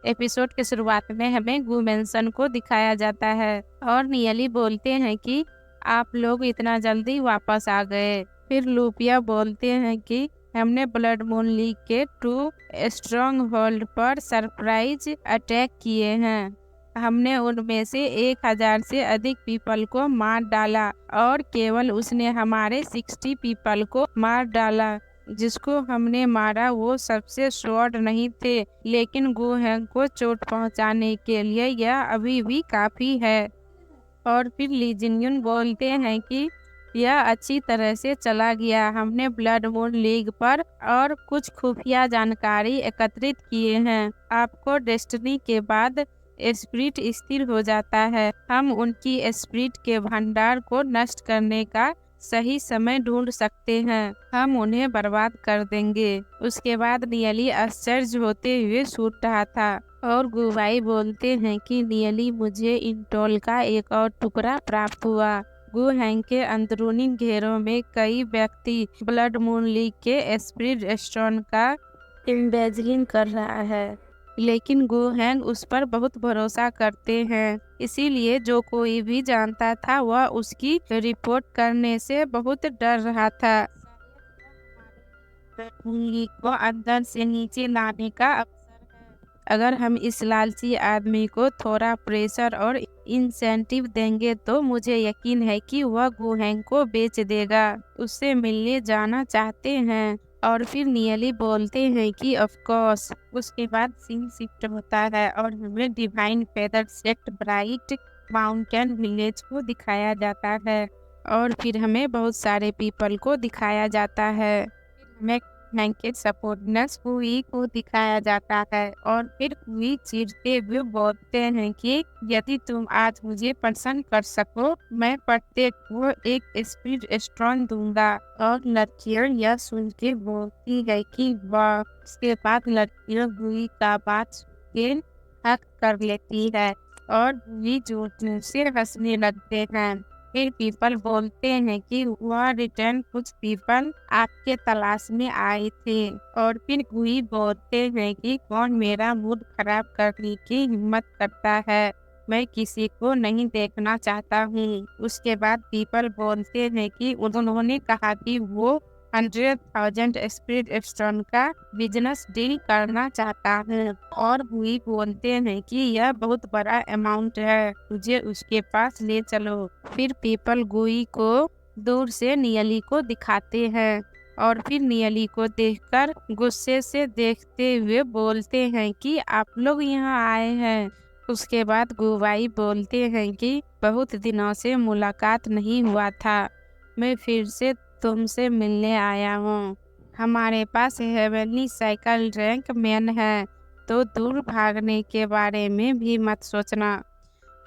Episode के शुरुआत में हमें गु मेंशन को दिखाया जाता है और नियली बोलते हैं कि आप लोग इतना जल्दी वापस आ गए। फिर लूपिया बोलते हैं कि हमने ब्लड मून लीग के 2 स्ट्रॉन्ग होल्ड पर सरप्राइज अटैक किए हैं। हमने उनमें से 1000 से अधिक पीपल को मार डाला और केवल उसने हमारे 60 पीपल को मार डाला। जिसको हमने मारा वो सबसे शॉर्ट नहीं थे, लेकिन गु हेंग को चोट पहुंचाने के लिए यह अभी भी काफ़ी है। और फिर ली जिनयुन बोलते हैं कि यह अच्छी तरह से चला गया। हमने ब्लड मून लीग पर और कुछ खुफिया जानकारी एकत्रित किए हैं। आपको डेस्टिनी के बाद स्पिरिट स्थिर हो जाता है। हम उनकी स्पिरिट के भंडार को नष्ट करने का सही समय ढूंढ सकते हैं। हम उन्हें बर्बाद कर देंगे। उसके बाद नियली आश्चर्य होते हुए सूट रहा था और गुवाई बोलते हैं कि नियली मुझे इंटोल का एक और टुकड़ा प्राप्त हुआ। गु हेंग के अंदरूनी घेरों में कई व्यक्ति ब्लड मून लीग के स्पिरिट स्टोन का इम्बेजलिंग कर रहा है, लेकिन गु हेंग उस पर बहुत भरोसा करते हैं। इसीलिए जो कोई भी जानता था वह उसकी रिपोर्ट करने से बहुत डर रहा था। लीग को अंदर से नीचे लाने का अवसर है। अगर हम इस लालची आदमी को थोड़ा प्रेशर और इंसेंटिव देंगे तो मुझे यकीन है कि वह गु हेंग को बेच देगा। उससे मिलने जाना चाहते हैं। और फिर नियली बोलते हैं कि ऑफ कोर्स। उसके बाद सीन शिफ्ट होता है और हमें divine feather sect bright mountain village को दिखाया जाता है और फिर हमें बहुत सारे पीपल को दिखाया जाता है। हमें हेंग के सपोर्टनेस हुई को दिखाया जाता है और फिर हुई चिढ़ते हुए बोलते हैं कि यदि तुम आज मुझे प्रसन्न कर सको, मैं प्रत्येक को एक स्पिरिट स्ट्रॉन दूंगा। और लड़कियां यह सुन के बोलती है कि वाह। उसके बाद लड़कियां हुई का बात के हक कर लेती है और हुई जोर से हंसने लगते हैं। फिर पीपल बोलते हैं कि वह रिटर्न कुछ पीपल आपके तलाश में आए थे। और फिर गुई बोलते हैं कि कौन मेरा मूड खराब करने की हिम्मत करता है, मैं किसी को नहीं देखना चाहता हूँ। उसके बाद पीपल बोलते हैं कि उन्होंने कहा कि वो 100,000 स्पिरिट स्टोन का बिजनेस डील करना चाहता है और हुई बोलते हैं कि यह बहुत बड़ा अमाउंट है, मुझे उसके पास ले चलो। फिर पीपल गुई को दूर से नियली को दिखाते हैं और फिर नियली को देखकर गुस्से से देखते हुए बोलते हैं कि आप लोग यहाँ आए हैं। उसके बाद गुवाई बोलते हैं कि बहुत दिनों से मुलाकात नहीं हुआ था, मैं फिर से तुमसे मिलने आया हूँ। हमारे पास हेवनली साइकिल रैंक मैन है, तो दूर भागने के बारे में भी मत सोचना।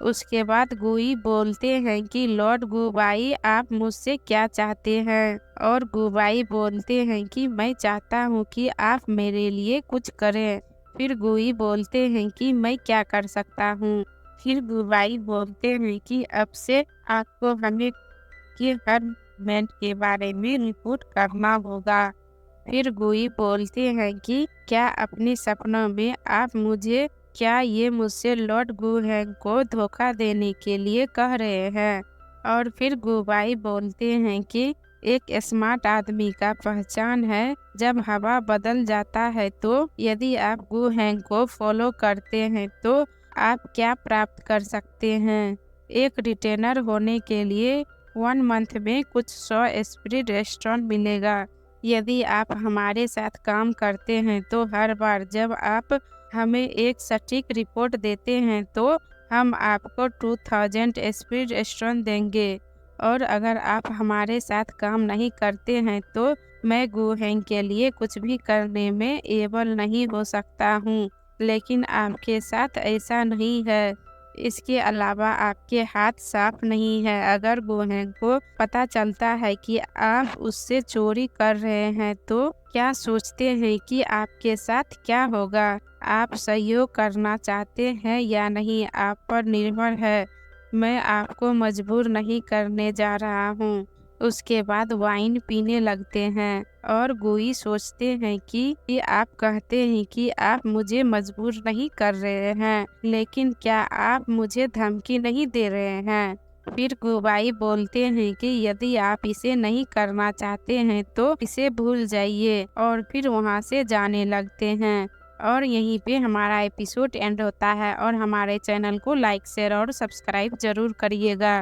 उसके बाद गुई बोलते हैं कि लॉर्ड गुबाई आप मुझसे क्या चाहते हैं? और गुबाई बोलते हैं कि मैं चाहता हूँ कि आप मेरे लिए कुछ करें। फिर गुई बोलते हैं कि मैं क्या कर सकता हूँ? फिर गुबाई बोलते हैं कि अब से आपको हमें कि हर मूवमेंट के बारे में रिपोर्ट करना होगा। फिर गुई बोलते हैं कि क्या अपने सपनों में आप मुझे क्या ये मुझसे लॉर्ड गु हेंग को धोखा देने के लिए कह रहे हैं? और फिर गुबाई बोलते हैं कि एक स्मार्ट आदमी का पहचान है जब हवा बदल जाता है, तो यदि आप गु हेंग को फॉलो करते हैं तो आप क्या प्राप्त कर सकते हैं? एक रिटेनर होने के लिए 1 मंथ में कुछ 100 स्पिरिट स्टोन मिलेगा। यदि आप हमारे साथ काम करते हैं तो हर बार जब आप हमें एक सटीक रिपोर्ट देते हैं तो हम आपको 2000 स्पिरिट स्टोन देंगे। और अगर आप हमारे साथ काम नहीं करते हैं तो मैं गु हेंग के लिए कुछ भी करने में एबल नहीं हो सकता हूँ। लेकिन आपके साथ ऐसा नहीं है। इसके अलावा आपके हाथ साफ नहीं है। अगर गु हेंग को पता चलता है कि आप उससे चोरी कर रहे हैं तो क्या सोचते हैं कि आपके साथ क्या होगा? आप सहयोग करना चाहते हैं या नहीं, आप पर निर्भर है। मैं आपको मजबूर नहीं करने जा रहा हूँ। उसके बाद वाइन पीने लगते हैं और गुई सोचते हैं कि आप कहते हैं कि आप मुझे मजबूर नहीं कर रहे हैं, लेकिन क्या आप मुझे धमकी नहीं दे रहे हैं? फिर गुबाई बोलते हैं कि यदि आप इसे नहीं करना चाहते हैं तो इसे भूल जाइए और फिर वहाँ से जाने लगते हैं। और यहीं पे हमारा एपिसोड एंड होता है और हमारे चैनल को लाइक शेयर और सब्सक्राइब जरूर करिएगा।